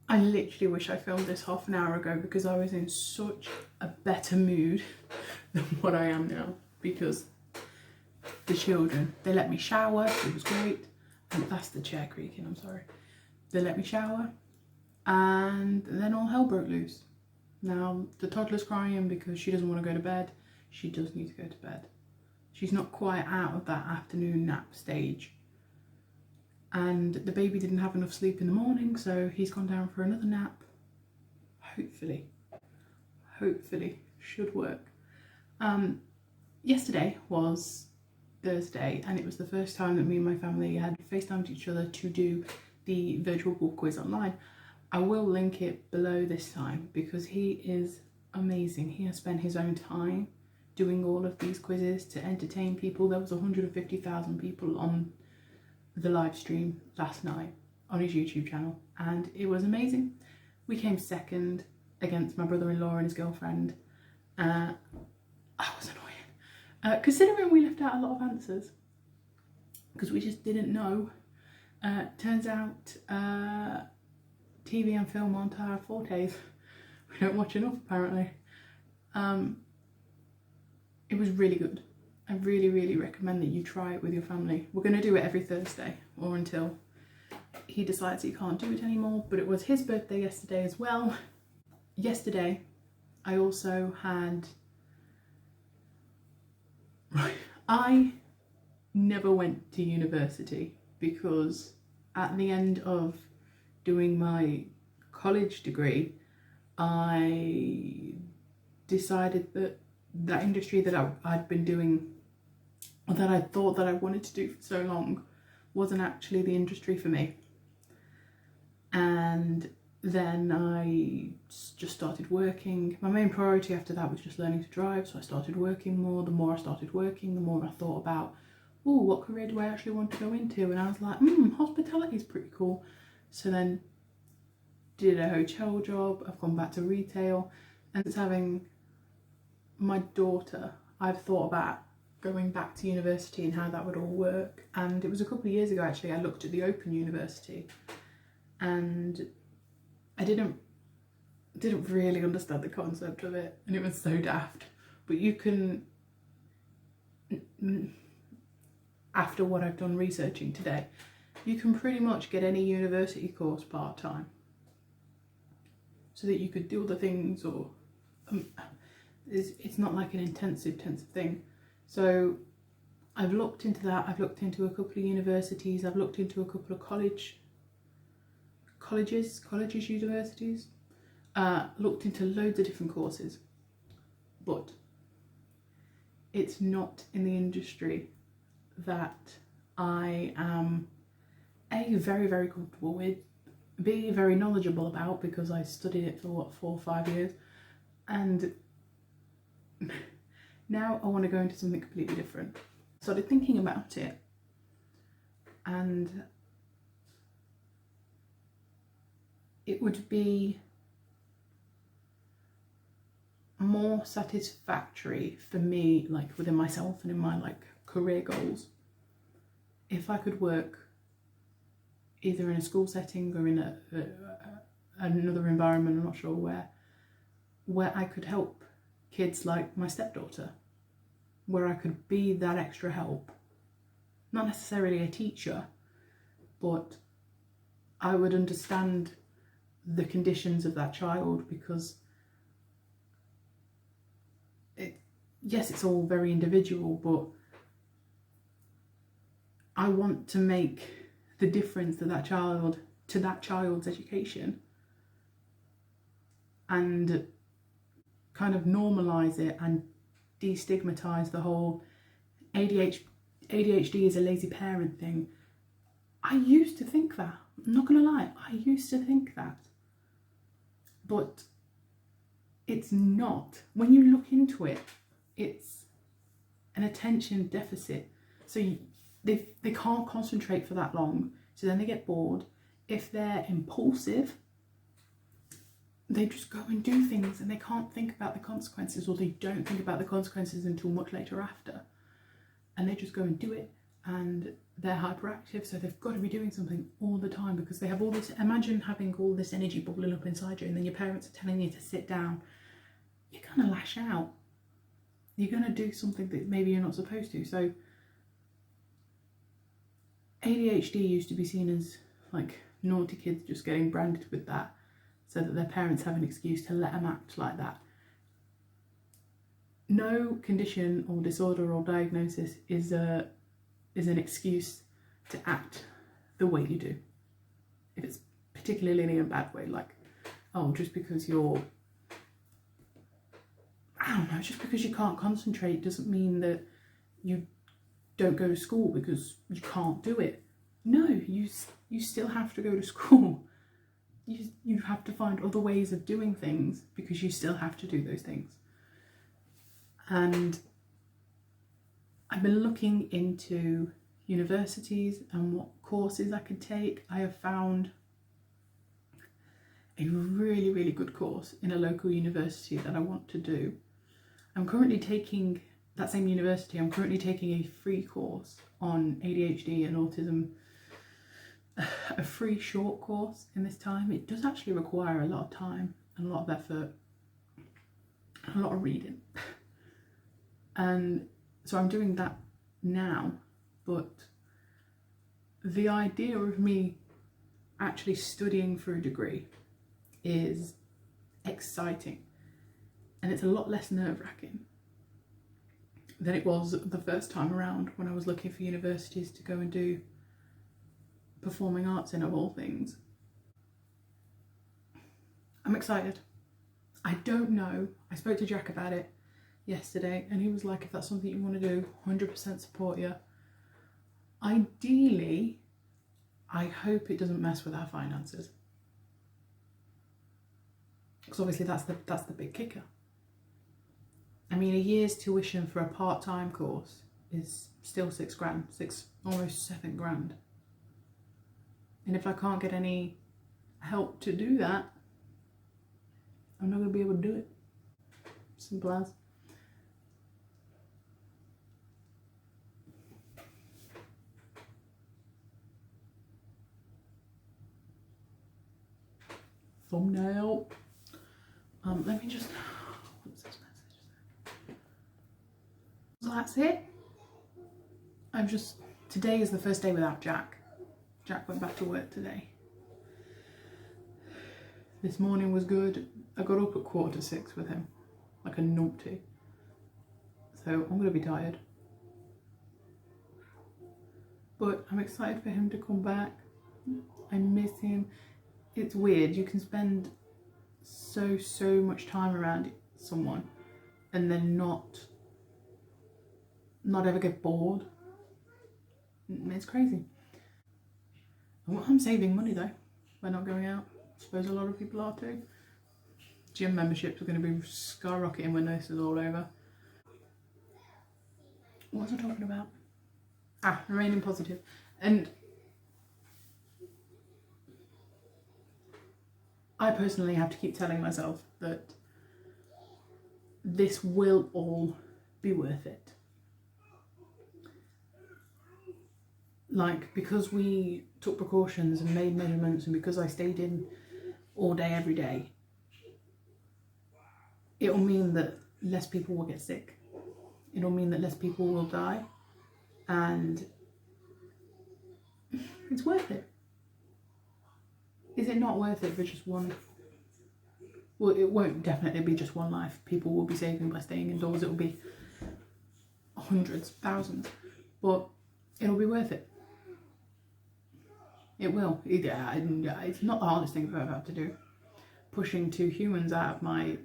I literally wish I filmed this half an hour ago because I was in such a better mood than what I am now, because the children, they let me shower, it was great, and that's the chair creaking, I'm sorry. They let me shower and then all hell broke loose. Now the toddler's crying because she doesn't want to go to bed. She does need to go to bed. She's not quite out of that afternoon nap stage. And the baby didn't have enough sleep in the morning, so he's gone down for another nap. Hopefully should work. Yesterday was Thursday, and it was the first time that me and my family had FaceTimed each other to do the virtual book quiz online. I will link it below this time because he is amazing. He has spent his own time doing all of these quizzes to entertain people. There was 150,000 people on the live stream last night on his YouTube channel, and it was amazing. We came second against my brother-in-law and his girlfriend. I was annoying, considering we left out a lot of answers because we just didn't know. Turns out TV and film aren't our fortes. We don't watch enough, apparently. It was really good. I really recommend that you try it with your family. We're going to do it every Thursday, or until he decides he can't do it anymore, but it was his birthday yesterday as well. Yesterday I also had... I never went to university because at the end of doing my college degree, I decided that that industry that I'd been doing, or that I thought that I wanted to do for so long, wasn't actually the industry for me. And then I just started working. My main priority after that was just learning to drive, so I started working more. The more I started working, the more I thought about, oh, what career do I actually want to go into? And I was like, hospitality is pretty cool. So then did a hotel job. I've gone back to retail, and it's having my daughter, I've thought about going back to university and how that would all work. And it was a couple of years ago actually, I looked at the Open University, and I didn't really understand the concept of it, and it was so daft. But you can, after what I've done researching today, you can pretty much get any university course part-time, so that you could do other things, or it's not like an intensive thing. So I've looked into that. I've looked into a couple of universities. I've looked into a couple of colleges, universities. Looked into loads of different courses, but it's not in the industry that I am A, very comfortable with, B, very knowledgeable about, because I studied it for what, 4 or 5 years, and now I want to go into something completely different. Started thinking about it, and it would be more satisfactory for me, like within myself and in my like career goals, if I could work either in a school setting or in another environment, I'm not sure where I could help kids like my stepdaughter, where I could be that extra help. Not necessarily a teacher, but I would understand the conditions of that child, because yes, it's all very individual, but I want to make the difference to that child's education, and kind of normalise it and destigmatise the whole ADHD is a lazy parent thing. I used to think that. I'm not gonna lie, I used to think that. But it's not. When you look into it, it's an attention deficit. So they can't concentrate for that long, so then they get bored. If they're impulsive, they just go and do things, and they can't think about the consequences, or they don't think about the consequences until much later after. And they just go and do it, and they're hyperactive, so they've got to be doing something all the time because they have all this. Imagine having all this energy bubbling up inside you, and then your parents are telling you to sit down. You're gonna lash out. You're gonna do something that maybe you're not supposed to. So ADHD used to be seen as like naughty kids just getting branded with that, so that their parents have an excuse to let them act like that. No condition or disorder or diagnosis is an excuse to act the way you do. If it's particularly in a bad way, like, oh, just because you're, I don't know, just because you can't concentrate doesn't mean that you don't go to school because you can't do it. No, you still have to go to school. You have to find other ways of doing things because you still have to do those things. And I've been looking into universities and what courses I could take. I have found a really, really good course in a local university that I want to do. I'm currently taking, that same university, I'm currently taking a free course on ADHD and autism, a free short course in this time. It does actually require a lot of time and a lot of effort, a lot of reading. And so I'm doing that now, but the idea of me actually studying for a degree is exciting, and it's a lot less nerve-wracking than it was the first time around when I was looking for universities to go and do performing arts in, of all things. I'm excited. I don't know. I spoke to Jack about it yesterday and he was like, if that's something you want to do, 100% support you. Ideally, I hope it doesn't mess with our finances, because obviously that's the big kicker. I mean, a year's tuition for a part-time course is still £6,000, almost £7,000. And if I can't get any help to do that, I'm not going to be able to do it. Simple as. Thumbnail. Let me just, what's this message? So that's it. Today is the first day without Jack. Jack went back to work today. This morning was good. I got up at 5:45 with him, like a numpty. So I'm gonna be tired. But I'm excited for him to come back. I miss him. It's weird, you can spend so much time around someone and then not ever get bored. It's crazy. I'm saving money though by not going out. I suppose a lot of people are too. Gym memberships are going to be skyrocketing when this is all over. What was I talking about? Remaining positive. And I personally have to keep telling myself that this will all be worth it. Like, because we took precautions and made measurements, and because I stayed in all day, every day, it'll mean that less people will get sick. It'll mean that less people will die. And it's worth it. Is it not worth it for just one? Well, it won't definitely be just one life people will be saving by staying indoors. It will be hundreds, thousands, but it'll be worth it. It will. It's not the hardest thing I've ever had to do. Pushing 2 humans out of my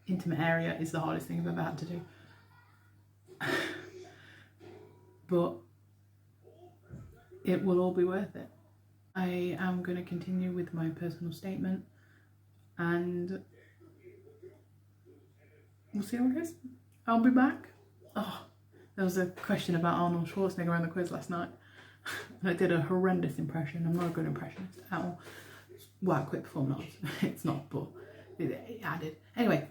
intimate area is the hardest thing I've ever had to do. But it will all be worth it. I am going to continue with my personal statement and we'll see how it goes. I'll be back. Oh, there was a question about Arnold Schwarzenegger on the quiz last night. And I did a horrendous impression. I'm not a good impressionist at all. Well, quick performance. It's not, but it added. Anyway,